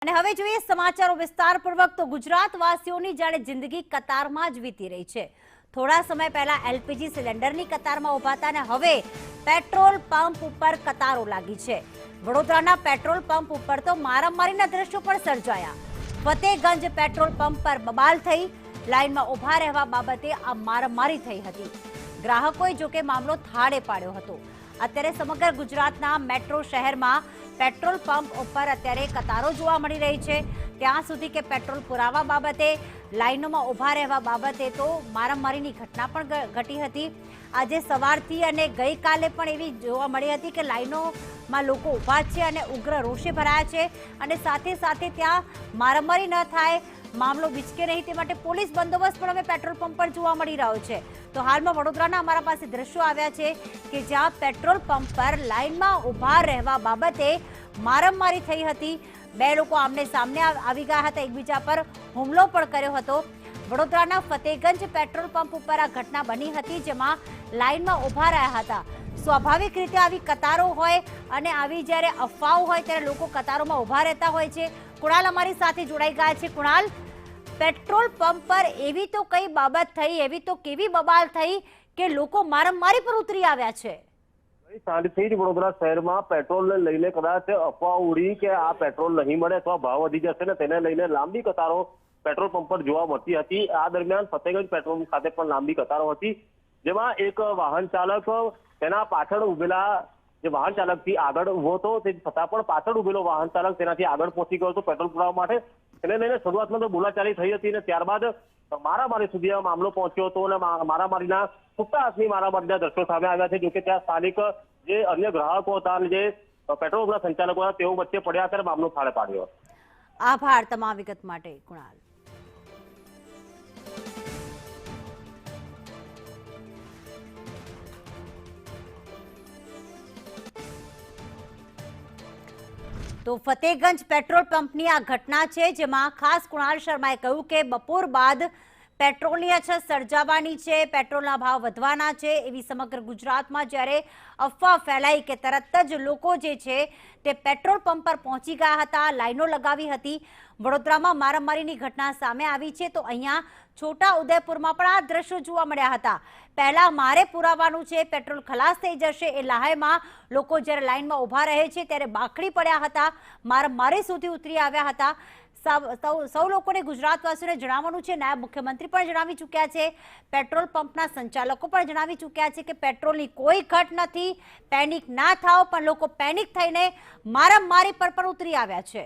અને હવે જોઈએ સમાચારો વિસ્તારપૂર્વક તો ગુજરાતવાસીઓની જાણે જિંદગી કતારમાં જ વીતી રહી છે। થોડા સમય પહેલા એલપીજી સિલિન્ડરની કતારમાં ઉભા હતા અને હવે પેટ્રોલ પંપ ઉપર કતારો લાગી છે। વડોદરાના પેટ્રોલ પંપ ઉપર તો મારામારીના દ્રશ્યો પણ સર્જાયા। ફતેગંજ પેટ્રોલ પંપ પર બબાલ થઈ, લાઇનમાં ઉભા રહેવા બાબતે આ મારામારી થઈ હતી। ગ્રાહકોએ જોકે મામલો થાળે પાડ્યો હતો। અત્યારે સમગ્ર ગુજરાતના મેટ્રો શહેરમાં પેટ્રોલ પંપ ઉપર અત્યારે કતારો જોવા મળી રહી છે। ત્યાં સુધી કે પેટ્રોલ પુરાવા બાબતે, લાઇનોમાં ઉભા રહેવા બાબતે તો મારામારીની ઘટના પણ ઘટી હતી। આજે સવારથી અને ગઈકાલે પણ એવી જોવા મળી હતી કે લાઇનોમાં લોકો ઉભા છે અને ઉગ્ર રોષે ભરાયા છે અને સાથે સાથે ત્યાં મારામારી ન થાય, મામલો વિચકે નહીં તે માટે પોલીસ બંદોબસ્ત પણ હવે પેટ્રોલ પંપ પર જોવા મળી રહ્યો છે। તો હાલમાં વડોદરાના અમારા પાસે દ્રશ્યો આવ્યા છે કે જ્યાં પેટ્રોલ પંપ પર લાઇનમાં ઉભા રહેવા બાબતે મારામારી થઈ હતી। બે લોકો આમને સામને આવી ગયા હતા, એકબીજા પર હુમલો પણ કર્યો હતો। વડોદરાના ફતેગંજ પેટ્રોલ પંપ ઉપર આ ઘટના બની હતી, જેમાં લાઇનમાં ઉભા રહ્યા હતા। સ્વાભાવિક રીતે આવી કતારો હોય અને આવી જ્યારે અફવાઓ હોય ત્યારે લોકો કતારોમાં ઉભા રહેતા હોય છે। કુણાલ અમારી સાથે જોડાઈ ગયા છે। કુણાલ, પેટ્રોલ પંપ પર એવી તો કઈ બાબત થઈ, એવી તો કેવી બબાલ થઈ કે લોકો મારામારી પર ઉતરી આવ્યા છે? સાંજથી જ વડોદરા શહેરમાં પેટ્રોલને લઈને કદાચ અફવા ઉડી કે આ પેટ્રોલ નહીં મળે અથવા ભાવ વધી જશે ને તેને લઈને લાંબી કતારો પેટ્રોલ પંપ પર જોવા મળતી હતી। આ દરમિયાન ફતેગંજ પેટ્રોલ પંપ ખાતે પણ લાંબી કતારો હતી, જેમાં એક વાહન ચાલક તેના પાછળ ઉભેલા જે વાહન ચાલકથી આગળ ઉભો હતો તે છતાં પણ પાછળ ઉભેલો વાહન ચાલક તેનાથી આગળ પહોંચી ગયો હતો પેટ્રોલ પુરાવા માટે। તેને લઈને શરૂઆતમાં તો બોલાચાલી થઈ હતી અને ત્યારબાદ મારામારી સુધી આ મામલો પહોંચ્યો હતો અને મારામારીના છૂટા હાથની મારામારીના દ્રશ્યો સામે આવ્યા છે। જોકે ત્યાં સ્થાનિક જે અન્ય ગ્રાહકો હતા અને જે પેટ્રોલ પંપના સંચાલકો હતા તેઓ વચ્ચે પડ્યા ત્યારે મામલો થાળે પાડ્યો। આભાર તમામ વિગત માટે કુણાલ। તો ફતેગંજ પેટ્રોલ પંપની આ ઘટના છે, જેમાં ખાસ કુણાલ શર્માએ કહ્યું કે બપોર બાદ પેટ્રોલની અછત સર્જાવાની છે, પેટ્રોલના ભાવ વધવાના છે। એવી સમગ્ર ગુજરાતમાં જ્યારે અફવા ફેલાઈ કે તરત જ લોકો જે છે તે પેટ્રોલ પંપ પર પહોંચી ગયા હતા, લાઈનો લગાવી હતી। વડોદરામાં મારામારીની ઘટના સામે આવી છે, તો અહીંયા છોટા ઉદેપુરમાં પણ આ દ્રશ્યો જોવા મળ્યા હતા। પહેલા મારે પુરાવાનું છે, પેટ્રોલ ખલાસ થઈ જશે એ લાહેમાં લોકો જ્યારે લાઈનમાં ઉભા રહે છે ત્યારે બાખડી પડ્યા હતા, મારામારી સુધી ઉતરી આવ્યા હતા। સૌ લોકોને, ગુજરાતવાસીઓને જણાવવાનું છે, નાયબ મુખ્યમંત્રી પણ જણાવી ચૂક્યા છે, પેટ્રોલ પંપના સંચાલકો પણ જણાવી ચૂક્યા છે કે પેટ્રોલની કોઈ ઘટ નથી, પેનિક ના થાઓ, પણ લોકો પેનિક થઈને મારામારી પર પણ ઉતરી આવ્યા છે।